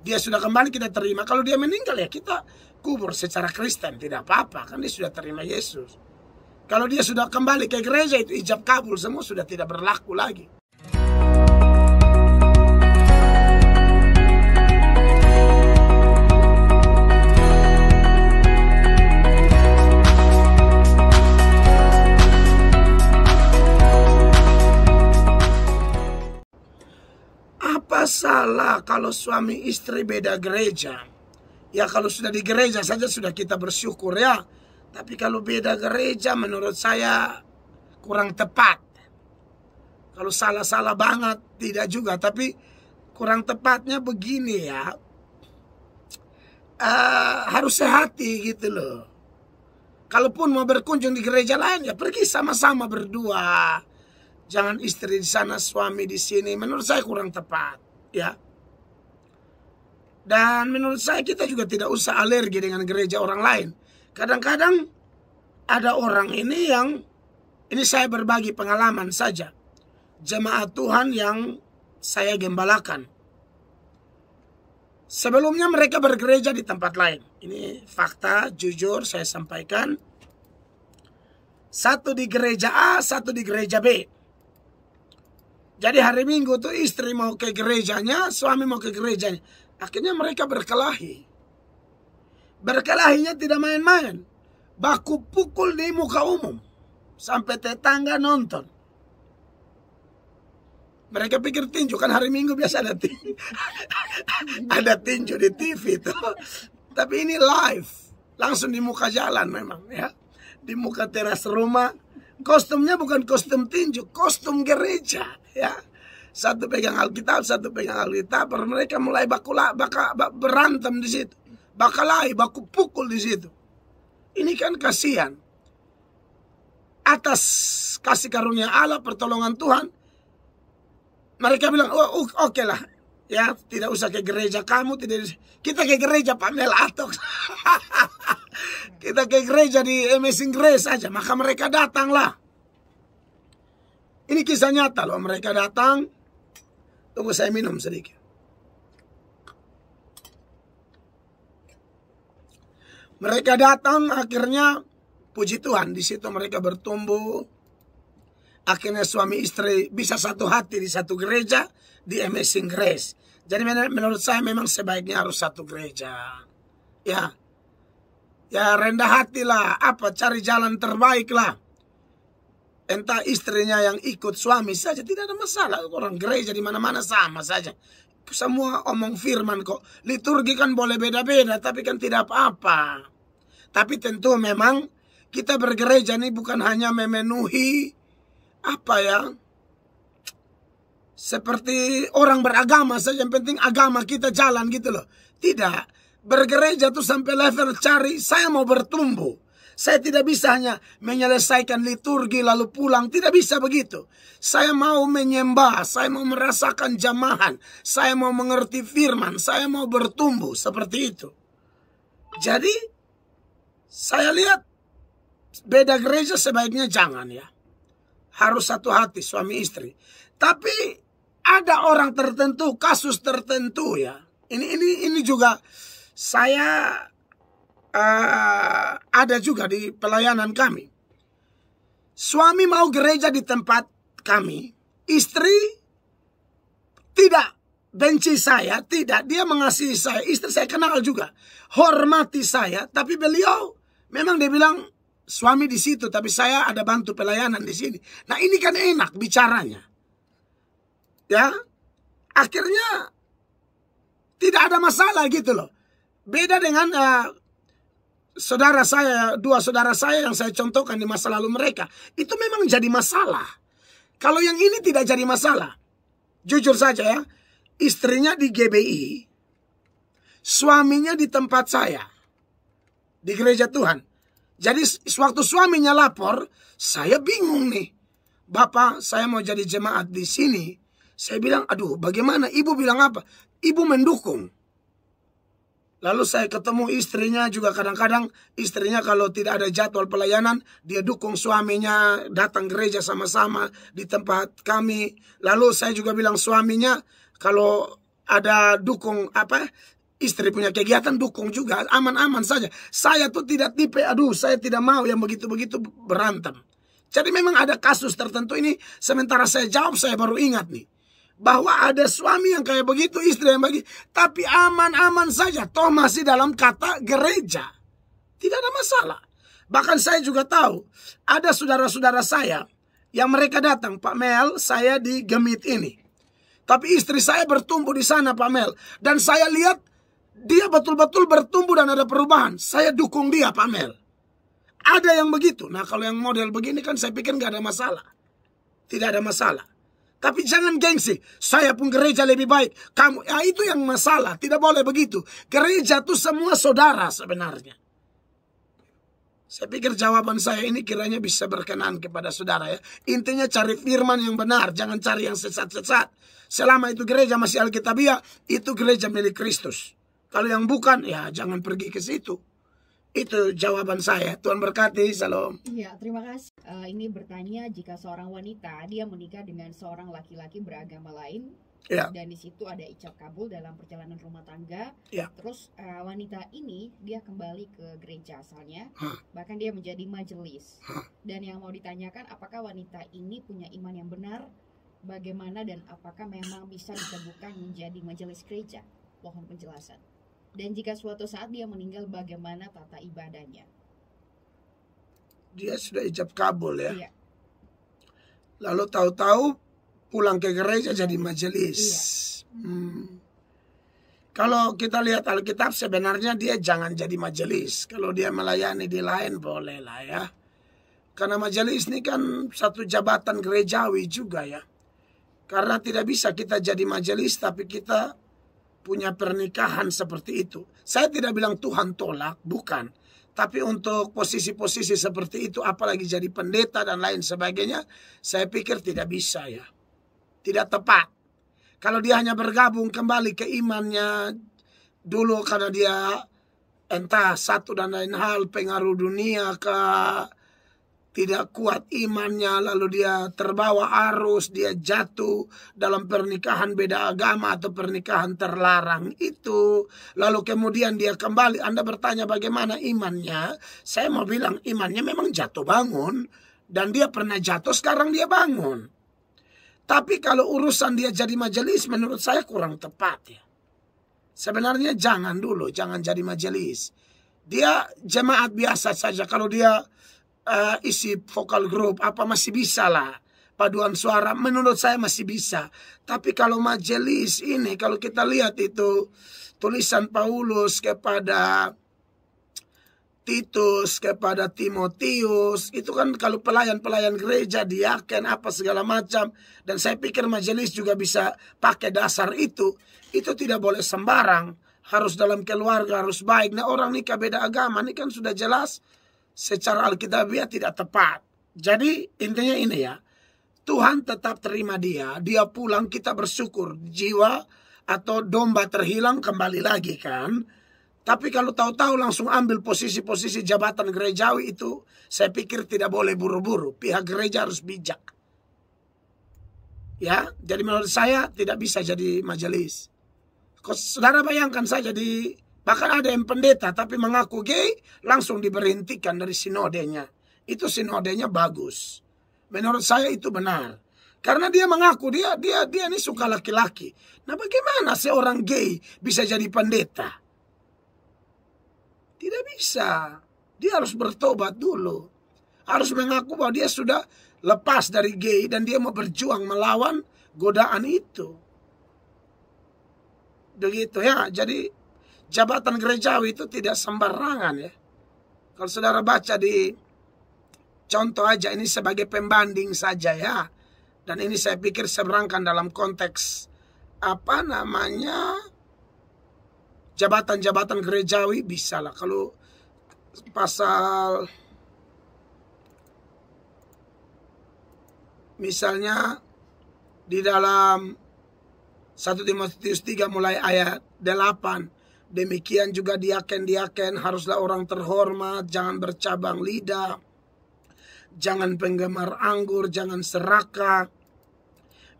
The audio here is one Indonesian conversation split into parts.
dia sudah kembali kita terima. Kalau dia meninggal ya kita kubur secara Kristen, tidak apa-apa, kan dia sudah terima Yesus. Kalau dia sudah kembali ke gereja itu ijab kabul semua sudah tidak berlaku lagi. Apa salah kalau suami istri beda gereja? Ya kalau sudah di gereja saja sudah kita bersyukur ya. Tapi kalau beda gereja menurut saya kurang tepat. Kalau salah-salah banget tidak juga. Tapi kurang tepatnya begini ya. Harus sehati gitu loh. Kalaupun mau berkunjung di gereja lain ya pergi sama-sama berdua. Jangan istri di sana, suami di sini. Menurut saya kurang tepat, ya. Dan menurut saya kita juga tidak usah alergi dengan gereja orang lain. Kadang-kadang ada orang ini saya berbagi pengalaman saja. Jemaat Tuhan yang saya gembalakan. Sebelumnya mereka bergereja di tempat lain. Ini fakta, jujur saya sampaikan. Satu di gereja A, satu di gereja B. Jadi hari Minggu tuh istri mau ke gerejanya, suami mau ke gerejanya. Akhirnya mereka berkelahi. Berkelahinya tidak main-main. Baku pukul di muka umum. Sampai tetangga nonton. Mereka pikir tinju, kan hari Minggu biasa ada tinju. Ada tinju di TV tuh. Tapi ini live. Langsung di muka jalan memang ya. Di muka teras rumah. Kostumnya bukan kostum tinju, kostum gereja ya. Satu pegang Alkitab, satu pegang Alkitab. Mereka mulai berantem di situ. Bakalahi, baku pukul di situ. Ini kan kasihan. Atas kasih karunia Allah, pertolongan Tuhan, mereka bilang, oh, oke lah. Ya, tidak usah ke gereja kamu, kita ke gereja Pak Mel Atok. Kita ke gereja di Amazing Grace saja, maka mereka datanglah. Ini kisah nyata loh, mereka datang. Tunggu saya minum sedikit. Mereka datang, akhirnya puji Tuhan, di situ mereka bertumbuh. Akhirnya suami istri bisa satu hati di satu gereja di Amazing Grace. Jadi menurut saya memang sebaiknya harus satu gereja. Ya rendah hatilah, cari jalan terbaik lah. Entah istrinya yang ikut suami saja, tidak ada masalah. Orang gereja di mana-mana sama saja. Semua omong firman kok. Liturgi kan boleh beda-beda, tapi kan tidak apa-apa. Tapi tentu memang kita bergereja ini bukan hanya memenuhi seperti orang beragama saja, yang penting agama kita jalan gitu loh. Tidak. Bergereja tuh sampai level cari, saya mau bertumbuh. Saya tidak bisa hanya menyelesaikan liturgi lalu pulang. Tidak bisa begitu. Saya mau menyembah, saya mau merasakan jamahan, saya mau mengerti firman, saya mau bertumbuh seperti itu. Jadi, saya lihat beda gereja sebaiknya jangan ya. Harus satu hati suami istri. Tapi ada orang tertentu, kasus tertentu ya. Ini juga saya ada juga di pelayanan kami. Suami mau gereja di tempat kami, istri tidak benci saya, tidak, dia mengasihi saya. Istri saya kenal juga, hormati saya, tapi beliau memang dia bilang suami di situ, tapi saya ada bantu pelayanan di sini. Nah ini kan enak bicaranya, ya. Akhirnya tidak ada masalah gitu loh. Beda dengan saudara saya, dua saudara saya yang saya contohkan di masa lalu mereka. Itu memang jadi masalah. Kalau yang ini tidak jadi masalah. Jujur saja ya. Istrinya di GBI. Suaminya di tempat saya. Di gereja Tuhan. Jadi waktu suaminya lapor, saya bingung nih. Bapak, saya mau jadi jemaat di sini. Saya bilang, aduh bagaimana? Ibu bilang apa? Ibu mendukung. Lalu saya ketemu istrinya juga, kadang-kadang istrinya kalau tidak ada jadwal pelayanan, dia dukung suaminya datang gereja sama-sama di tempat kami. Lalu saya juga bilang suaminya kalau ada dukung Istri punya kegiatan dukung juga, aman-aman saja. Saya tuh tidak tipe, aduh saya tidak mau yang begitu-begitu berantem. Jadi memang ada kasus tertentu ini, sementara saya jawab saya baru ingat nih. Bahwa ada suami yang kayak begitu, istri yang begitu. Tapi aman-aman saja, toh masih dalam kata gereja. Tidak ada masalah. Bahkan saya juga tahu, ada saudara-saudara saya yang mereka datang, Pak Mel, saya di Gemit ini. Tapi istri saya bertumbuh di sana, Pak Mel. Dan saya lihat, dia betul-betul bertumbuh dan ada perubahan. Saya dukung dia, Pak Mel. Ada yang begitu. Nah, kalau yang model begini kan saya pikir nggak ada masalah. Tidak ada masalah. Tapi jangan gengsi. Saya pun gereja lebih baik. Kamu, ya itu yang masalah. Tidak boleh begitu. Gereja itu semua saudara sebenarnya. Saya pikir jawaban saya ini kiranya bisa berkenan kepada saudara ya. Intinya cari firman yang benar. Jangan cari yang sesat-sesat. Selama itu gereja masih Alkitabiah, itu gereja milik Kristus. Kalau yang bukan, ya jangan pergi ke situ. Itu jawaban saya. Tuhan berkati. Salam. Iya, terima kasih. Ini bertanya, jika seorang wanita dia menikah dengan seorang laki-laki beragama lain, Ya. dan di situ ada ijab kabul dalam perjalanan rumah tangga. Ya. Terus wanita ini dia kembali ke gereja asalnya, bahkan dia menjadi majelis. Dan yang mau ditanyakan, apakah wanita ini punya iman yang benar? Bagaimana dan apakah memang bisa ditemukan menjadi majelis gereja? Mohon penjelasan. Dan jika suatu saat dia meninggal, bagaimana tata ibadahnya? Dia sudah ijab kabul ya. Iya. Lalu tahu-tahu pulang ke gereja jadi majelis. Iya. Kalau kita lihat Alkitab sebenarnya dia jangan jadi majelis. Kalau dia melayani di lain boleh lah ya. Karena majelis ini kan satu jabatan gerejawi juga ya. Karena tidak bisa kita jadi majelis tapi kita punya pernikahan seperti itu. Saya tidak bilang Tuhan tolak, bukan. Tapi untuk posisi-posisi seperti itu, apalagi jadi pendeta dan lain sebagainya, saya pikir tidak bisa ya. Tidak tepat. Kalau dia hanya bergabung kembali ke imannya dulu karena dia entah satu dan lain hal, pengaruh dunia ke tidak kuat imannya, lalu dia terbawa arus, dia jatuh dalam pernikahan beda agama atau pernikahan terlarang itu. Lalu kemudian dia kembali, Anda bertanya bagaimana imannya. Saya mau bilang imannya memang jatuh bangun. Dan dia pernah jatuh, sekarang dia bangun. Tapi kalau urusan dia jadi majelis, menurut saya kurang tepat ya. Sebenarnya jangan dulu, jangan jadi majelis. Dia jemaat biasa saja. Kalau dia isi vokal group apa masih bisa lah, paduan suara menurut saya masih bisa. Tapi kalau majelis ini, kalau kita lihat itu tulisan Paulus kepada Titus, kepada Timotius, itu kan kalau pelayan-pelayan gereja, diaken apa segala macam. Dan saya pikir majelis juga bisa pakai dasar itu tidak boleh sembarang, harus dalam keluarga, harus baik. Nah, orang nikah beda agama ini kan sudah jelas secara Alkitabiah tidak tepat. Jadi intinya ini ya, Tuhan tetap terima dia pulang, kita bersyukur. Jiwa atau domba terhilang kembali lagi kan. Tapi kalau tahu-tahu langsung ambil posisi-posisi jabatan gerejawi itu, saya pikir tidak boleh buru-buru. Pihak gereja harus bijak. Ya, jadi menurut saya tidak bisa jadi majelis. Saudara bayangkan saja bahkan ada yang pendeta tapi mengaku gay, langsung diberhentikan dari sinodenya. Itu sinodenya bagus. Menurut saya itu benar. Karena dia mengaku dia ini suka laki-laki. Nah, bagaimana seorang gay bisa jadi pendeta? Tidak bisa. Dia harus bertobat dulu. Harus mengaku bahwa dia sudah lepas dari gay dan dia mau berjuang melawan godaan itu. Begitu ya. Jadi jabatan gerejawi itu tidak sembarangan ya. Kalau saudara baca di contoh aja, ini sebagai pembanding saja ya. Dan ini saya pikir seberangkan dalam konteks jabatan-jabatan gerejawi bisa lah. Kalau pasal misalnya di dalam 1 Timotius 3 mulai ayat 8. Demikian juga diaken-diaken haruslah orang terhormat, jangan bercabang lidah, jangan penggemar anggur, jangan serakah,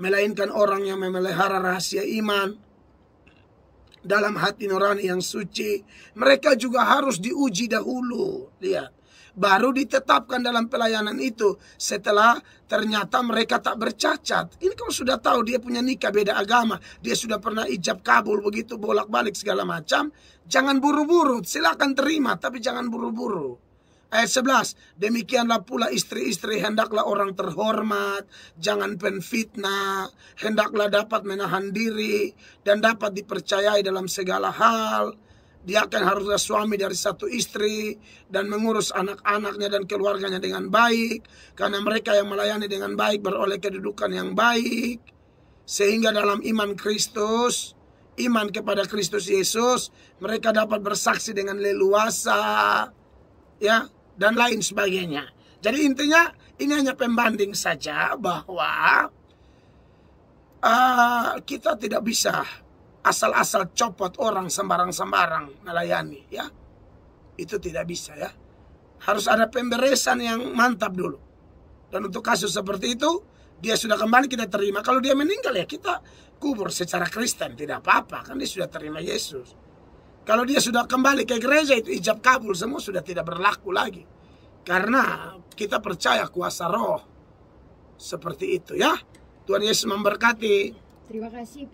melainkan orang yang memelihara rahasia iman dalam hati nurani yang suci. Mereka juga harus diuji dahulu. Lihat, baru ditetapkan dalam pelayanan itu setelah ternyata mereka tak bercacat. Ini kalau sudah tahu dia punya nikah beda agama, dia sudah pernah ijab kabul begitu bolak-balik segala macam, jangan buru-buru. Silakan terima, tapi jangan buru-buru. Ayat 11, demikianlah pula istri-istri, hendaklah orang terhormat, jangan penfitnah, hendaklah dapat menahan diri, dan dapat dipercayai dalam segala hal. Dia akan haruslah suami dari satu istri, dan mengurus anak-anaknya dan keluarganya dengan baik, karena mereka yang melayani dengan baik beroleh kedudukan yang baik, sehingga dalam iman Kristus, iman kepada Kristus Yesus, mereka dapat bersaksi dengan leluasa, ya, dan lain sebagainya. Jadi intinya ini hanya pembanding saja bahwa kita tidak bisa asal-asal copot orang sembarang-sembarang melayani, ya. Itu tidak bisa, ya. Harus ada pemberesan yang mantap dulu. Dan untuk kasus seperti itu, dia sudah kembali kita terima. Kalau dia meninggal, ya kita kubur secara Kristen, tidak apa-apa, kan dia sudah terima Yesus. Kalau dia sudah kembali ke gereja, itu ijab kabul semua sudah tidak berlaku lagi. Karena kita percaya kuasa roh. Seperti itu, ya. Tuhan Yesus memberkati. Terima kasih.